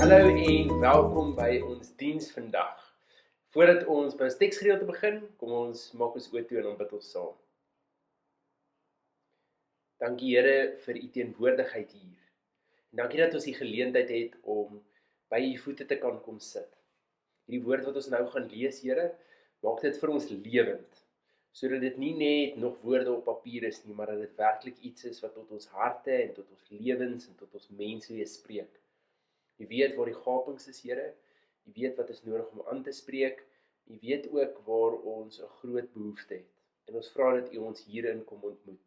Hallo en welkom by ons diens vandag. Voordat ons by ons teksgedeelte begin, kom ons maak ons oë toe en bid ons saam. Dankie Here vir u teenwoordigheid hier. En dankie dat ons die geleentheid het om by u voete te kan kom sit. Hierdie woord wat ons nou gaan lees, Here, maak dit vir ons lewend, sodat dit nie net nog woorde op papier is nie, maar dat dit werklik iets is wat tot ons harte en tot ons lewens en tot ons menswees spreek. U weet waar die gapings is, Here. U weet wat is nodig om aan te spreek. U weet ook waar ons 'n groot behoefte het. En ons vra dat u ons hierin kom ontmoet.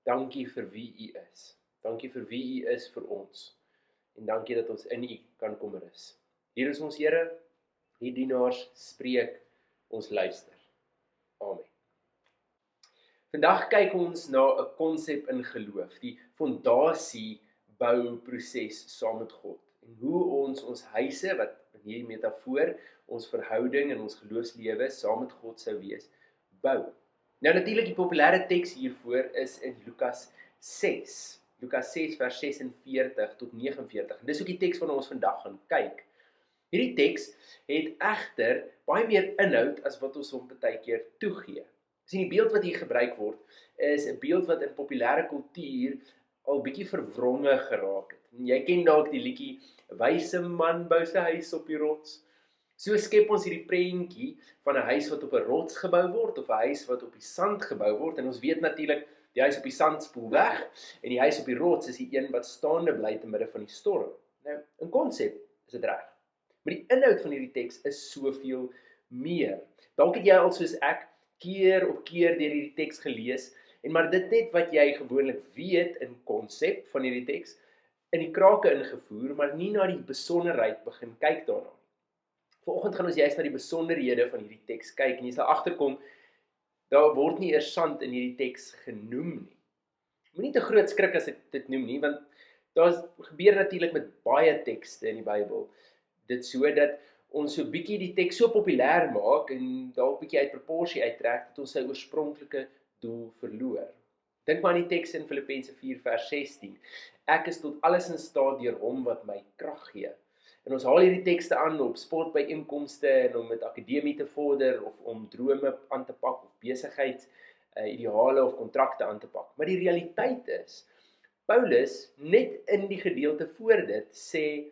Dankie vir wie u is. Dankie vir wie u is vir ons. En dankie dat ons in u kan kom rus. Hier is ons Here, die dienaars spreek, ons luister. Amen. Vandag kyk ons na 'n konsep in geloof, die fondasie bouproses saam met God. En hoe ons huise, wat in hierdie metafoor, ons verhouding en ons geloofslewe saam met God sou wees, bou. Nou natuurlik die populêre teks hiervoor is in Lukas 6. Lukas 6 vers 46 tot 49. En dis ook die teks waarna ons vandag gaan kyk. Hierdie teks het egter baie meer inhoud as wat ons hom baie keer toegee. Die beeld wat hier gebruik word, is 'n beeld wat in populêre kultuur al bietjie verwronge geraak het. En jy ken dalk die liedjie, 'n wyse man bou sy huis op die rots. So skep ons hierdie prentjie van 'n huis wat op 'n rots gebou word, of 'n huis wat op die sand gebou word, en ons weet natuurlik, die huis op die sand spoel weg, en die huis op die rots is die een wat staande bly te midde van die storm. Nou, in konsep is dit reg. Maar die inhoud van hierdie teks is soveel meer. Dalk het jy al soos ek keer op keer deur hierdie teks gelees, en maar dit net wat jy gewoonlik weet in konsep van hierdie teks, in die krake ingevoer, maar nie na die besonderheid begin kyk daarna. Vanoggend gaan ons juist na die besonderhede van hierdie teks kyk, en jy sal agterkom, daar word nie eers sand in hierdie teks genoem nie. Moenie te groot skrik as ek dit noem nie, want daar gebeur natuurlik met baie tekste in die Bybel, dit so dat ons so bietjie die teks so populêr maak, en dalk bietjie uit proporsie uittrek, dat ons sy oorspronklike doel verloor. Dink maar aan die teks in Filippense 4 vers 16. Ek is tot alles in staat deur hom wat my krag gee. En ons haal hierdie tekste aan op sportbyeenkomste en om met akademie te vorder, of om drome aan te pak, of besigheid, ideale of kontrakte aan te pak. Maar die realiteit is, Paulus, net in die gedeelte voor dit, sê,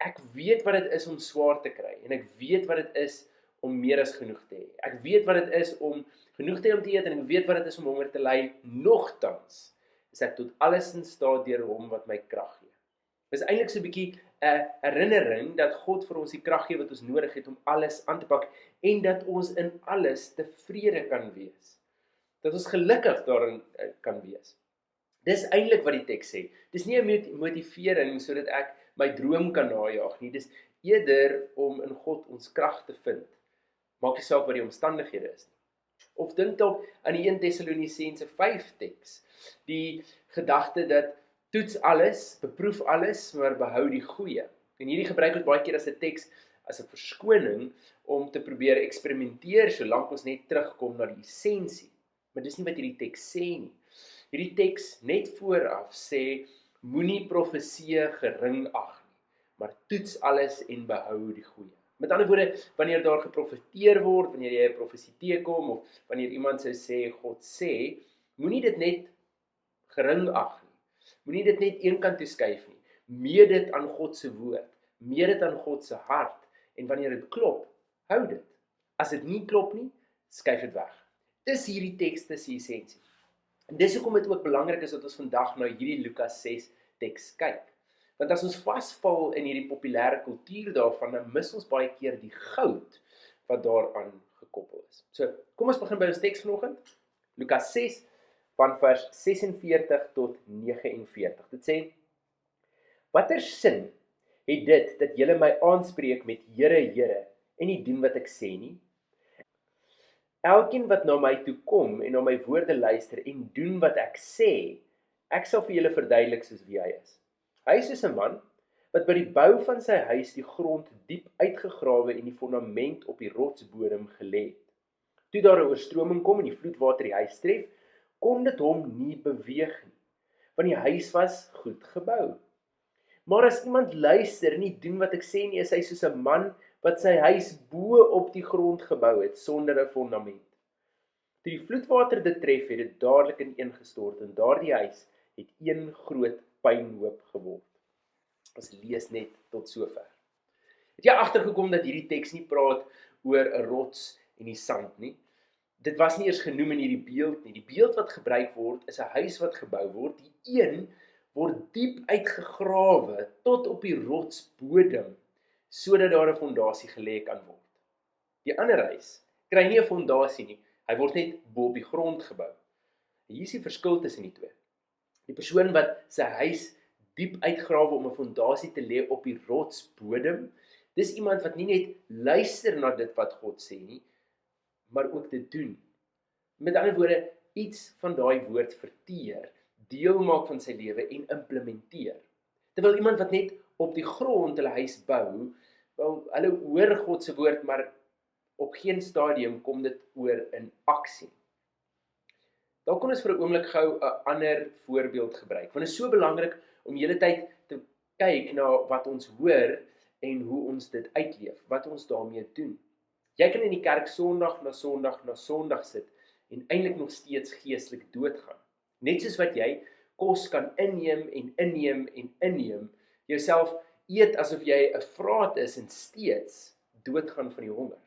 ek weet wat dit is om swaar te kry, en ek weet wat dit is om meer as genoeg te hê. Ek weet wat dit is om genoeg te hê om te eet, en ek weet wat dit is om honger te ly, nogtans is ek tot alles in staat deur hom wat my krag gee. Dit is eintlik so 'n bietjie 'n herinnering dat God vir ons die krag gee wat ons nodig het om alles aan te pak, en dat ons in alles tevrede kan wees. Dat ons gelukkig daarin kan wees. Dis eintlik wat die teks sê. Dis nie 'n motivering sodat ek my droom kan najag nie, dis eerder om in God ons krag te vind. Maak nie saak wat die omstandighede is nie. Of dink dalk aan die 1 Tessalonisense 5 teks, die gedagte dat toets alles, beproef alles, maar behou die goeie. En hierdie gebruik ons baie keer as 'n teks, as 'n verskoning, om te probeer eksperimenteer, solank ons net terugkom na die essensie. Maar dis nie wat hierdie teks sê nie. Hierdie teks net vooraf sê, moenie profeseë gering ag nie, maar toets alles en behou die goeie. Met ander woorde, wanneer daar geprofeteer word, wanneer jy 'n profesie teekom, of wanneer iemand sou sê, God sê, moenie dit net gering ag nie. Moenie dit net een kant toe skuif nie. Meet dit aan God se woord. Meet dit aan God se hart. En wanneer dit klop, hou dit. As dit nie klop nie, skuif dit weg. Dis hierdie tekste se essensie. En dis hoekom dit ook belangrik is dat ons vandag na hierdie Lukas 6 teks kyk. Want as ons vasval in hierdie populêre kultuur daarvan, dan mis ons baie keer die goud wat daaraan gekoppel is. So, kom ons begin by ons teks vanoggend. Lukas 6 van vers 46 tot 49. Dit sê, watter sin het dit dat julle my aanspreek met Here, Here, en nie doen wat ek sê nie? Elkeen wat na my toe kom en na my woorde luister en doen wat ek sê, ek sal vir julle verduidelik soos wie hy is. Hy is soos 'n man wat by die bou van sy huis die grond diep uitgegrawe en die fondament op die rotsbodem gelê het. Toe daar 'n oorstroming kom en die vloedwater die huis tref, kon dit hom nie beweeg nie, want die huis was goed gebou. Maar as iemand luister en nie doen wat ek sê nie, is hy soos 'n man wat sy huis bo op die grond gebou het sonder 'n fondament. Toe die vloedwater dit tref, het dit dadelik ineengestort en daardie huis het een groot puinhoop geword. Ons lees net tot sover. Het jy agtergekom dat hierdie teks nie praat oor 'n rots en die sand nie? Dit was nie eers genoem in hierdie beeld nie. Die beeld wat gebruik word is 'n huis wat gebou word. Die een word diep uitgegrawe tot op die rotsbodem sodat daar 'n fondasie gelê kan word. Die ander huis kry nie 'n fondasie nie. Hy word net bo op die grond gebou. Hier is die verskil tussen die twee. Die persoon wat sy huis diep uitgrawe om 'n fondasie te lê op die rotsbodem, dis iemand wat nie net luister na dit wat God sê nie, maar ook dit doen. Met ander woorde, iets van daai woord verteer, deel maak van sy lewe en implementeer. Terwyl iemand wat net op die grond hulle huis bou, wel, hulle hoor God se woord, maar op geen stadium kom dit oor in aksie. Daar kon ons vir 'n oomblik gou 'n ander voorbeeld gebruik, want dit is so belangrik om die hele tyd te kyk na wat ons hoor en hoe ons dit uitleef, wat ons daarmee doen. Jy kan in die kerk Sondag na Sondag na Sondag sit en eintlik nog steeds geestelik doodgaan. Net soos wat jy kos kan inneem en inneem en inneem, jouself eet asof jy 'n vraat is en steeds doodgaan van die honger.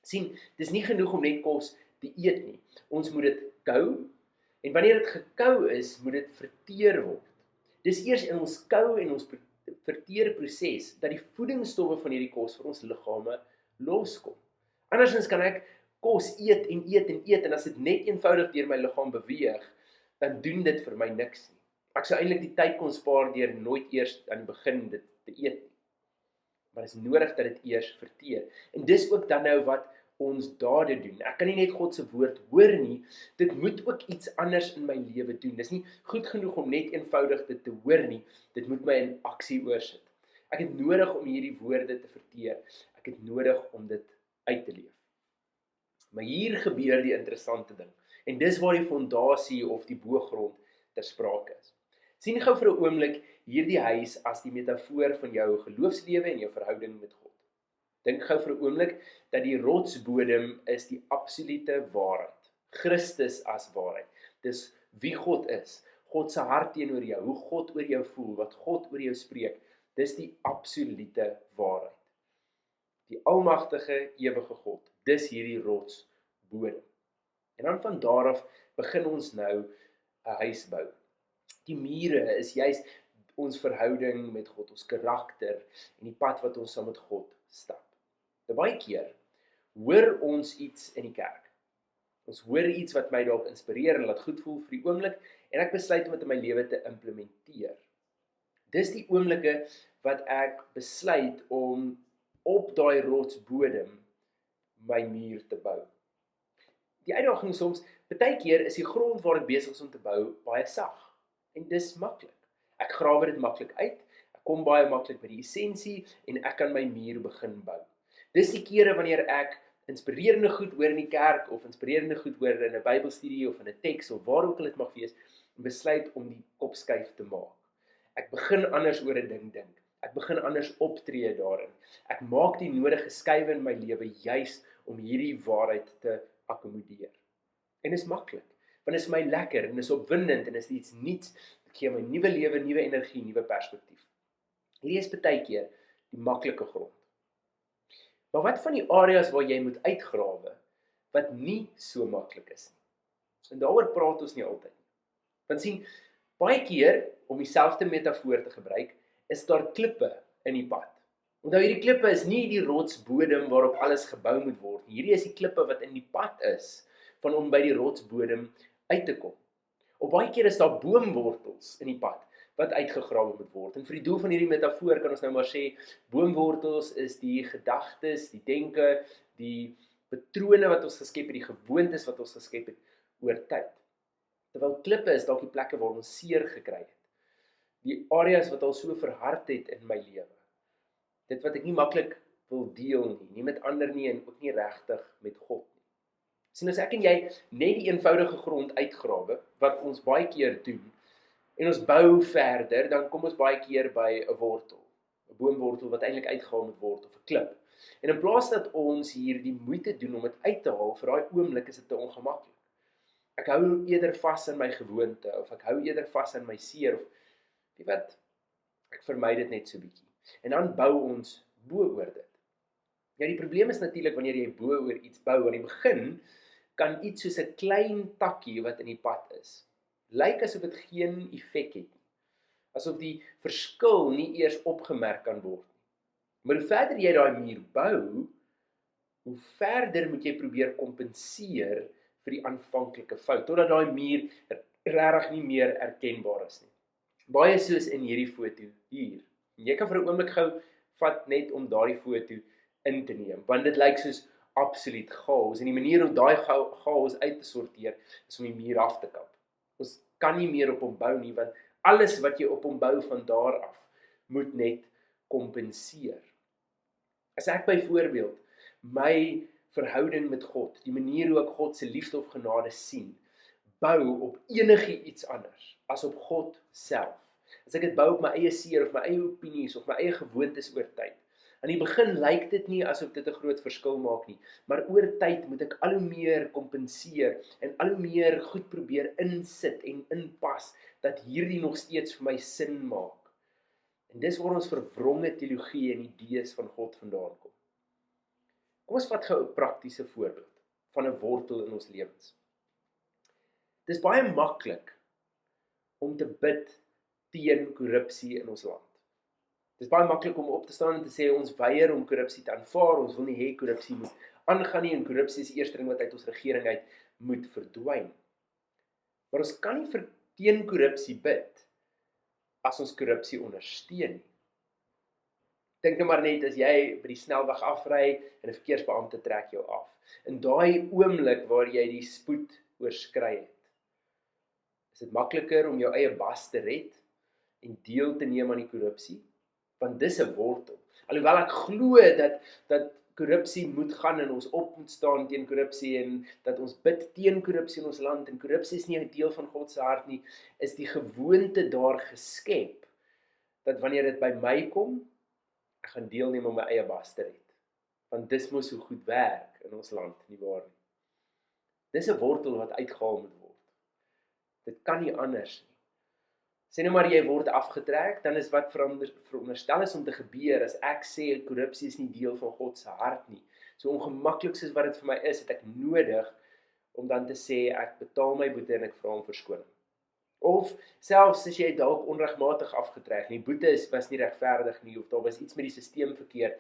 Sien, dis nie genoeg om net kos te eet nie. Ons moet dit kou, en wanneer dit gekou is, moet dit verteer word. Dis eers in ons kou en ons verteer proses dat die voedingsstowwe van hierdie kos vir ons liggame loskom. Andersins kan ek kos eet en eet en eet, en as dit net eenvoudig deur my liggaam beweeg, dan doen dit vir my niks nie. Ek sou eintlik die tyd kon spaar deur nooit eers aan die begin dit te eet nie. Maar dit is nodig dat dit eers verteer. En dis ook dan nou wat ons dade doen. Ek kan nie net God se woord hoor nie, dit moet ook iets anders in my lewe doen. Dis nie goed genoeg om net eenvoudig dit te hoor nie, dit moet my in aksie oorsit. Ek het nodig om hierdie woorde te verteer. Ek het nodig om dit uit te leef. Maar hier gebeur die interessante ding. En dis waar die fondasie of die boogrond ter sprake is. Sien gou vir 'n oomblik hierdie huis as die metafoor van jou geloofslewe en jou verhouding met God. Dink gou vir 'n oomblik dat die rotsbodem is die absolute waarheid. Christus as waarheid. Dis wie God is. God se hart teenoor jou, hoe God oor jou voel, wat God oor jou spreek. Dis die absolute waarheid. Die almagtige, ewige God. Dis hierdie rotsbodem. En dan van daar af begin ons nou 'n huis bou. Die mure is juis ons verhouding met God, ons karakter en die pad wat ons saam met God stap. Baie keer hoor ons iets in die kerk. Ons hoor iets wat my dalk inspireer en laat goed voel vir die oomblik en ek besluit om dit in my lewe te implementeer. Dis die oomblikke wat ek besluit om op daai rotsbodem my muur te bou. Die uitdaging soms, baie keer is die grond waar ek besig is om te bou baie sag. En dis maklik. Ek grawe dit maklik uit, ek kom baie maklik by die essensie en ek kan my muur begin bou. Dis die kere wanneer ek inspirerende goed hoor in die kerk of inspirerende goed hoor in 'n Bybelstudie of in 'n teks of waar ook al dit mag wees, en besluit om die kop skuif te maak. Ek begin anders oor 'n ding dink. Ek begin anders optree daarin. Ek maak die nodige skuiwe in my lewe juis om hierdie waarheid te akkommodeer. En is maklik, want dit is my lekker en is opwindend en is iets nuuts. Dit gee my nuwe lewe, nuwe energie, nuwe perspektief. Hierdie is baie keer die maklike grond. Maar wat van die areas waar jy moet uitgrawe wat nie so maklik is nie? En daaroor praat ons nie altyd nie. Want sien, baie keer om dieselfde metafoor te gebruik, is daar klippe in die pad. Onthou, hierdie klippe is nie die rotsbodem waarop alles gebou moet word nie. Hierdie is die klippe wat in die pad is van om by die rotsbodem uit te kom. Op baie keer is daar boomwortels in die pad wat uitgegrawe moet word. En vir die doel van hierdie metafoor kan ons nou maar sê, boomwortels is die gedagtes, die denke, die patrone wat ons geskep het, die gewoontes wat ons geskep het oor tyd. Terwyl klippe is dalk die plekke waar ons seer gekry het. Die areas wat al so verhard het in my lewe. Dit wat ek nie maklik wil deel nie met ander nie en ook nie regtig met God nie. Sien, as ek en jy net die eenvoudige grond uitgrawe, wat ons baie keer doen, En ons bou verder, dan kom ons baie keer by 'n wortel. 'n Boomwortel wat eintlik uitgehaal moet word of 'n klip. En in plaas dat ons hier die moeite doen om dit uit te haal, vir daai oomblik is dit te ongemaklik. Ek hou eerder vas aan my gewoonte of ek hou eerder vas aan my seer of weet wat, ek vermy dit net so bietjie. En dan bou ons bo oor dit. Ja, die probleem is natuurlik wanneer jy bo oor iets bou, aan die begin kan iets soos 'n klein takkie wat in die pad is, lyk asof dit geen effek het nie. Asof die verskil nie eers opgemerk kan word nie. Maar hoe verder jy daai muur bou, hoe verder moet jy probeer kompenseer vir die aanvanklike fout, totdat daai muur regtig nie meer erkenbaar is nie. Baie soos in hierdie foto hier. Jy kan vir 'n oomblik gou vat net om daardie foto in te neem, want dit lyk soos absoluut chaos, en die manier om daai chaos uit te sorteer, is om die muur af te kap. Ons kan nie meer op hom bou nie, want alles wat jy op hom bou van daar af, moet net kompenseer. As ek byvoorbeeld my verhouding met God, die manier hoe ek God se liefde of genade sien, bou op enigiets anders as op God self. As ek dit bou op my eie seer of my eie opinies of my eie gewoontes oor tyd. Aan die begin lyk dit nie asof dit 'n groot verskil maak nie, maar oor tyd moet ek al hoe meer kompenseer en al hoe meer goed probeer insit en inpas, dat hierdie nog steeds vir my sin maak. En dis waar ons verwronge teologie en idees van God vandaan kom. Kom ons vat gou 'n praktiese voorbeeld van 'n wortel in ons lewens. Dis baie maklik om te bid teen korrupsie in ons land. Dit is baie maklik om op te staan en te sê ons weier om korrupsie te aanvaar, ons wil nie hê korrupsie moet aangaan nie en korrupsie is die eerste ding wat uit ons regering uit moet verdwyn. Maar ons kan nie vir teen korrupsie bid as ons korrupsie ondersteun nie. Dink nou maar net as jy by die snelweg afry en 'n verkeersbeampte trek jou af. In daai oomblik waar jy die spoed oorskry het, is dit makliker om jou eie bas te red en deel te neem aan die korrupsie, want dis 'n wortel. Alhoewel ek glo dat korrupsie moet gaan en ons op moet staan teen korrupsie en dat ons bid teen korrupsie in ons land en korrupsie is nie 'n deel van God se hart nie, is die gewoonte daar geskep dat wanneer dit by my kom, ek gaan deelneem om my eie bas te red. Want dis mos hoe goed werk in ons land, nie waar nie. Dis 'n wortel wat uitgehaal moet word. Dit kan nie anders nie. Sê nou maar jy word afgetrek, dan is wat veronderstel is om te gebeur as ek sê korrupsie is nie deel van God se hart nie. So ongemaklik soos wat dit vir my is, het ek nodig om dan te sê ek betaal my boete en ek vra om verskoning. Of selfs as jy dalk onregmatig afgetrek, die boete was nie regverdig nie of daar was iets met die stelsel verkeerd,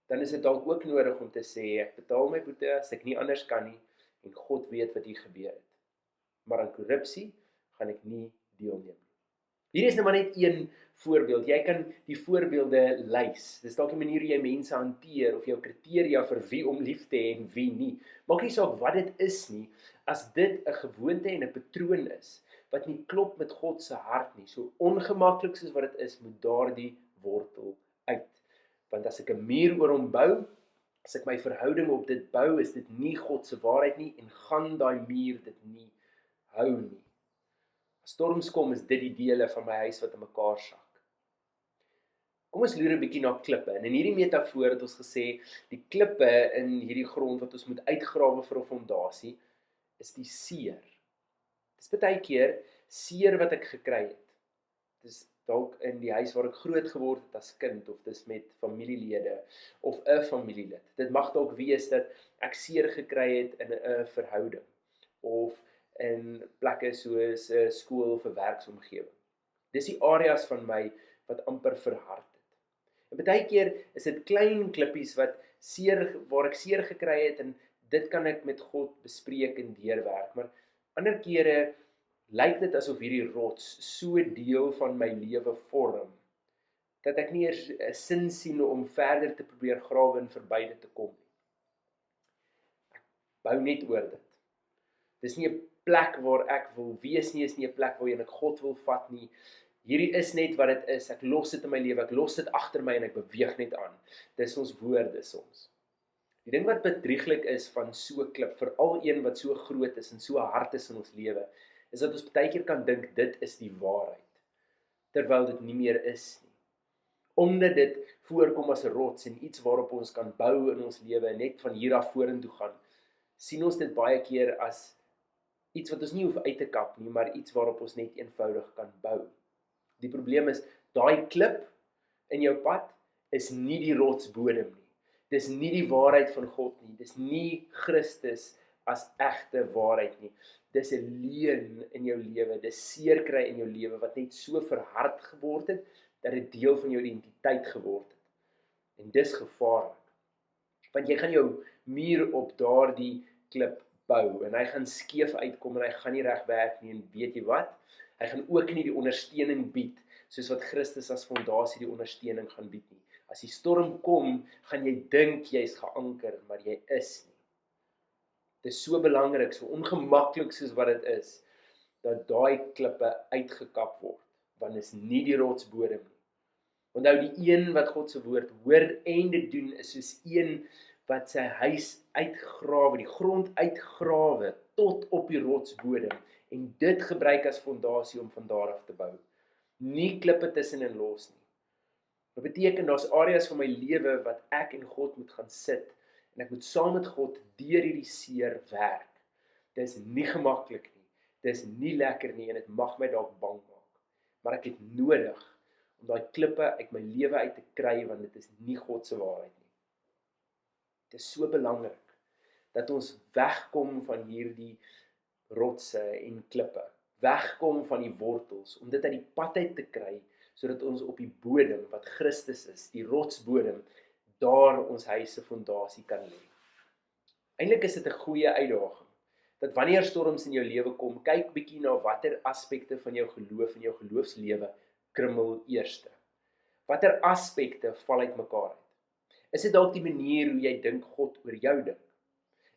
dan is dit dalk ook nodig om te sê ek betaal my boete as ek nie anders kan nie en God weet wat hier gebeur het. Maar aan korrupsie gaan ek nie deelneem nie. Hier is nou maar net een voorbeeld. Jy kan die voorbeelde lys. Dis dalk die manier hoe jy mense hanteer of jou kriteria vir wie om lief te hê en wie nie. Maak nie saak wat dit is nie, as dit 'n gewoonte en 'n patroon is wat nie klop met God se hart nie. So ongemaklik soos wat dit is, moet daardie wortel uit. Want as ek 'n muur oor hom bou, as ek my verhouding op dit bou, is dit nie God se waarheid nie en gaan daai muur dit nie hou nie. As storms kom, is dit die dele van my huis wat in mekaar sak. Kom ons loer 'n bietjie na klippe. En in hierdie metafoor het ons gesê, die klippe in hierdie grond wat ons moet uitgrawe vir 'n fondasie, is die seer. Dis baie keer seer wat ek gekry het. Dis dalk in die huis waar ek groot geword het as kind, of dis met familielede, of 'n familielid. Dit mag dalk wees dat ek seer gekry het in 'n verhouding, of in plekke soos 'n skool of 'n werksomgewing. Dis die areas van my wat amper verhard het. En baie keer is dit klein klippies waar ek seer gekry het en dit kan ek met God bespreek en deurwerk. Maar ander kere lyk dit asof hierdie rots so deel van my lewe vorm, dat ek nie eers 'n sin sien om verder te probeer grawe en verby dit te kom nie. Ek bou net oor dit. Dis nie 'n plek waar ek wil wees nie, is nie 'n plek waarin ek God wil vat nie. Hierdie is net wat dit is, ek los dit in my lewe, ek los dit agter my en ek beweeg net aan. Dis ons woorde soms. Die ding wat bedrieglik is van so 'n klip, veral een wat so groot is en so hard is in ons lewe, is dat ons baie keer kan dink dit is die waarheid, terwyl dit nie meer is nie. Omdat dit voorkom as 'n rots en iets waarop ons kan bou in ons lewe en net van hier af vorentoe gaan, sien ons dit baie keer as iets wat ons nie hoef uit te kap nie, maar iets waarop ons net eenvoudig kan bou. Die probleem is, daai klip in jou pad is nie die rotsbodem nie. Dis nie die waarheid van God nie. Dis nie Christus as egte waarheid nie. Dis 'n leuen in jou lewe, dis seerkry in jou lewe wat net so verhard geword het dat dit deel van jou identiteit geword het. En dis gevaarlik. Want jy gaan jou muur op daardie klip bou en hy gaan skeef uitkom en hy gaan nie reg werk nie, en weet jy wat? Hy gaan ook nie die ondersteuning bied soos wat Christus as fondasie die ondersteuning gaan bied nie. As die storm kom, gaan jy dink jy's geanker, maar jy is nie. Dit is so belangrik, so ongemaklik soos wat dit is, dat daai klippe uitgekap word, want is nie die rotsbodem nie. Onthou, die een wat God se woord hoor en dit doen, is soos een wat sy huis uitgrawe, die grond uitgrawe, tot op die rotsbodem, en dit gebruik as fondasie om van daar af te bou. Nie klippe tussenin los nie. Dit beteken, daar's areas van my lewe wat ek en God moet gaan sit, en ek moet saam met God deur hierdie seer werk. Dit is nie gemaklik nie, dit is nie lekker nie, en dit mag my dalk bang maak. Maar ek het nodig om daai klippe uit my lewe uit te kry, want dit is nie God se waarheid nie. Dit is so belangrik, dat ons wegkom van hierdie rotse en klippe, wegkom van die wortels, om dit uit die pad uit te kry, sodat ons op die bodem, wat Christus is, die rotsbodem, daar ons huis se fondasie kan lê. Eintlik is dit 'n goeie uitdaging, dat wanneer storms in jou lewe kom, kyk bietjie na watter aspekte van jou geloof en jou geloofslewe krummel eerste. Watter aspekte val uit mekaar uit? Is dit dalk die manier hoe jy dink God oor jou dink?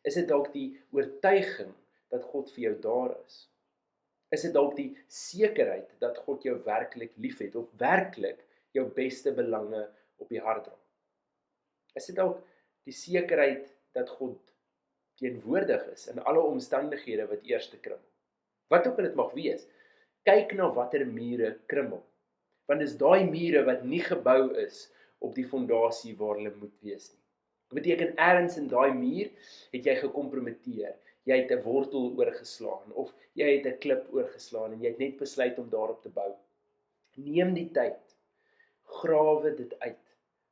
Is dit dalk die oortuiging dat God vir jou daar is? Is dit dalk die sekerheid dat God jou werklik liefhet of werklik jou beste belange op die hart dra? Is dit dalk die sekerheid dat God teenwoordig is in alle omstandighede wat eerste krummel? Wat ook al dit mag wees, kyk na watter mure krummel. Want dis daai mure wat nie gebou is op die fondasie waar hulle moet wees nie. Dit beteken ergens in daai muur het jy gekompromiteer. Jy het 'n wortel oorgeslaan of jy het 'n klip oorgeslaan en jy het net besluit om daarop te bou. Neem die tyd, grawe dit uit,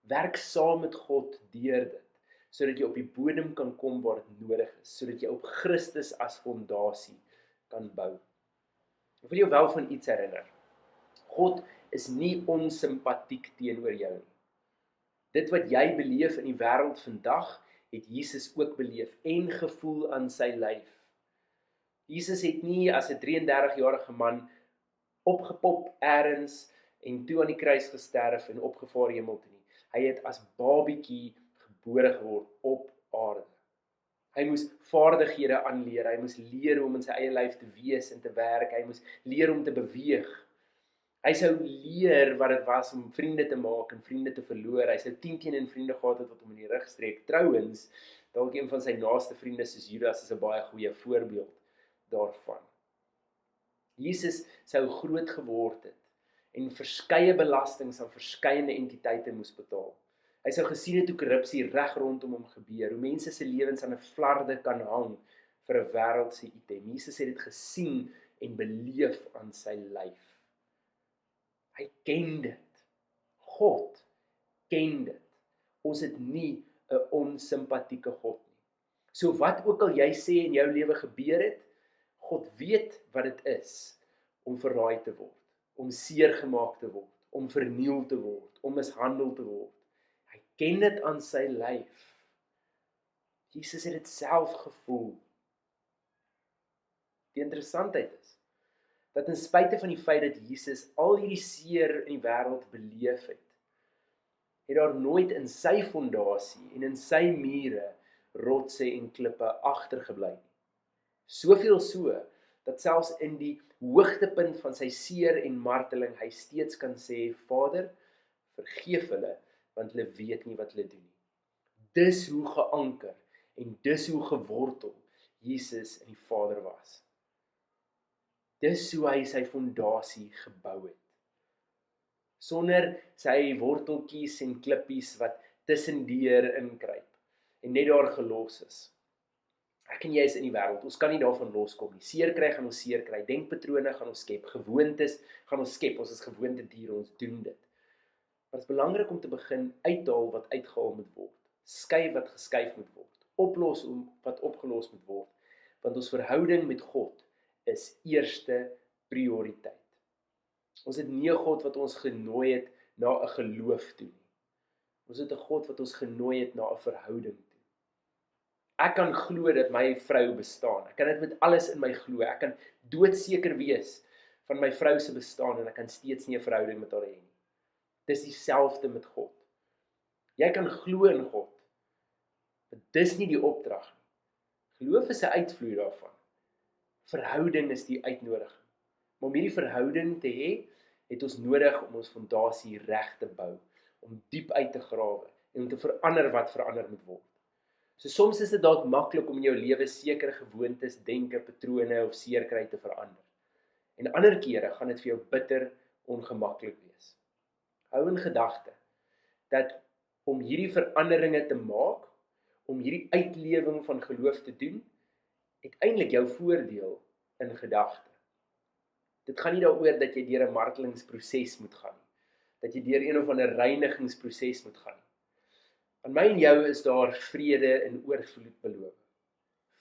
werk saam met God deur dit, sodat jy op die bodem kan kom waar dit nodig is, sodat jy op Christus as fondasie kan bou. Ek wil jou wel van iets herinner. God is nie onsympatiek teenoor jou nie. Dit wat jy beleef in die wêreld vandag, het Jesus ook beleef en gevoel aan sy lyf. Jesus het nie as 'n 33-jarige man opgepop eers en toe aan die kruis gesterf en opgevaar hemel toe nie. Hy het as babietjie gebore geword op aarde. Hy moes vaardighede aanleer, hy moes leer hoe om in sy eie lyf te wees en te werk, hy moes leer om te beweeg. Hy sou leer wat dit was om vriende te maak en vriende te verloor. Hy sou 10 teen 1 vriende gehad het wat hom in die rug streek. Trouwens, dalk een van sy naaste vriende soos Judas is 'n baie goeie voorbeeld daarvan. Jesus sou groot geword het en verskeie belastings aan verskeiende entiteite moes betaal. Hy sou gesien het hoe korrupsie reg rondom hom gebeur, hoe mense se lewens aan 'n flarde kan hang vir 'n wêreldse item. Jesus het dit gesien en beleef aan sy lyf. Hy ken dit. God ken dit. Ons het nie 'n onsympatieke God nie. So wat ook al jy sê in jou lewe gebeur het, God weet wat dit is om verraai te word, om seer gemaak te word, om verniel te word, om mishandel te word. Hy ken dit aan sy lyf. Jesus het dit self gevoel. Die interessantheid is, dat ten spyte van die feit dat Jesus al hierdie seer in die wêreld beleef het, het daar nooit in sy fondasie en in sy mure rotse en klippe agtergebly nie. Soveel so, dat selfs in die hoogtepunt van sy seer en marteling hy steeds kan sê, Vader, vergeef hulle, want hulle weet nie wat hulle doen nie. Dis hoe geanker en dis hoe gewortel Jesus in die Vader was. Dis hoe hy sy fondasie gebou het. Sonder sy worteltjies en klippies wat tussendeur inkruip en net daar gelos is. Ek en jy is in die wêreld, ons kan nie daarvan loskom nie. Seer kry gaan ons seer kry, denkpatrone gaan ons skep, gewoontes gaan ons skep, ons is gewoontediere, ons doen dit. Maar dit is belangrik om te begin uithaal wat uitgehaal moet word, skuif wat geskuif moet word, oplos wat opgelos moet word, want ons verhouding met God is eerste prioriteit. Ons het nie 'n God wat ons genooi het na 'n geloof toe nie. Ons het 'n God wat ons genooi het na 'n verhouding toe. Ek kan glo dat my vrou bestaan. Ek kan dit met alles in my glo. Ek kan doodseker wees van my vrou se bestaan en ek kan steeds nie 'n verhouding met haar hê nie. Dis dieselfde met God. Jy kan glo in God, maar dis nie die opdrag nie. Geloof is 'n uitvloei daarvan. Verhouding is die uitnodiging. Maar om hierdie verhouding te hê, het ons nodig om ons fondasie reg te bou, om diep uit te grawe en om te verander wat verander moet word. So soms is dit dalk maklik om in jou lewe sekere gewoontes, denke, patrone of seerkry te verander. En ander kere gaan dit vir jou bitter ongemaklik wees. Hou in gedagte dat om hierdie veranderinge te maak, om hierdie uitlewing van geloof te doen, het eintlik jou voordeel in gedagte. Dit gaan nie daaroor dat jy deur 'n martelingsproses moet gaan nie, dat jy deur een of ander reinigingsproses moet gaan nie. Aan my en jou is daar vrede in oorvloed beloof.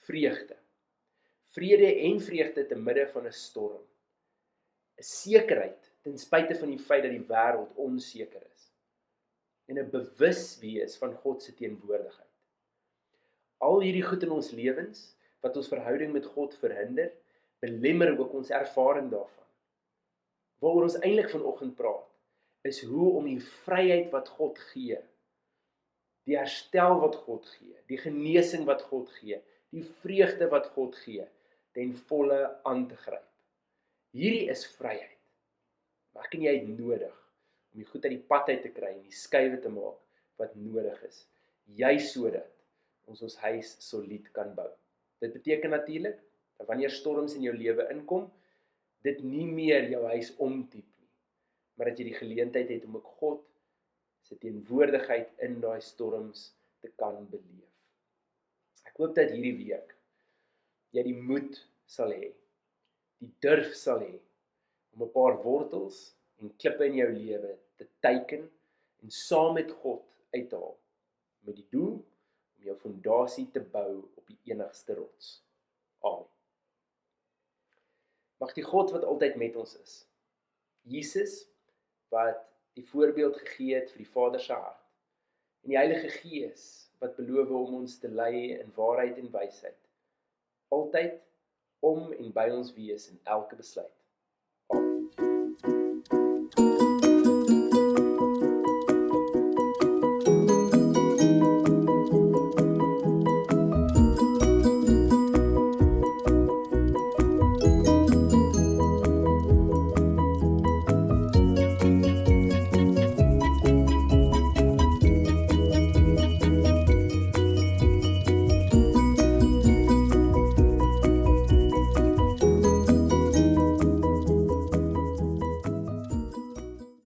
Vreugde. Vrede en vreugde te midde van 'n storm. 'n Sekerheid ten spyte van die feit dat die wêreld onseker is. En 'n bewus wees van God se teenwoordigheid. Al hierdie goed in ons lewens wat ons verhouding met God verhinder, belemmer ook ons ervaring daarvan. Waaroor ons eintlik vanoggend praat, is hoe om die vryheid wat God gee, die herstel wat God gee, die genesing wat God gee, die vreugde wat God gee, ten volle aan te gryp. Hierdie is vryheid. Maar ek en jy het nodig om die goed uit die pad uit te kry en die skuwe te maak wat nodig is, juis sodat ons huis solied kan bou. Dit beteken natuurlik dat wanneer storms in jou lewe inkom, dit nie meer jou huis omtiep nie, maar dat jy die geleentheid het om ook God se teenwoordigheid in daai storms te kan beleef. Ek hoop dat hierdie week jy die moed sal hê, die durf sal hê om 'n paar wortels en klippe in jou lewe te teiken en saam met God uit te haal, met die doel om jou fondasie te bou op die enigste rots. Amen. Mag die God wat altyd met ons is, Jesus wat die voorbeeld gegee het vir die Vader se hart, en die Heilige Gees wat beloof om ons te lei in waarheid en wysheid, altyd om en by ons wees in elke besluit.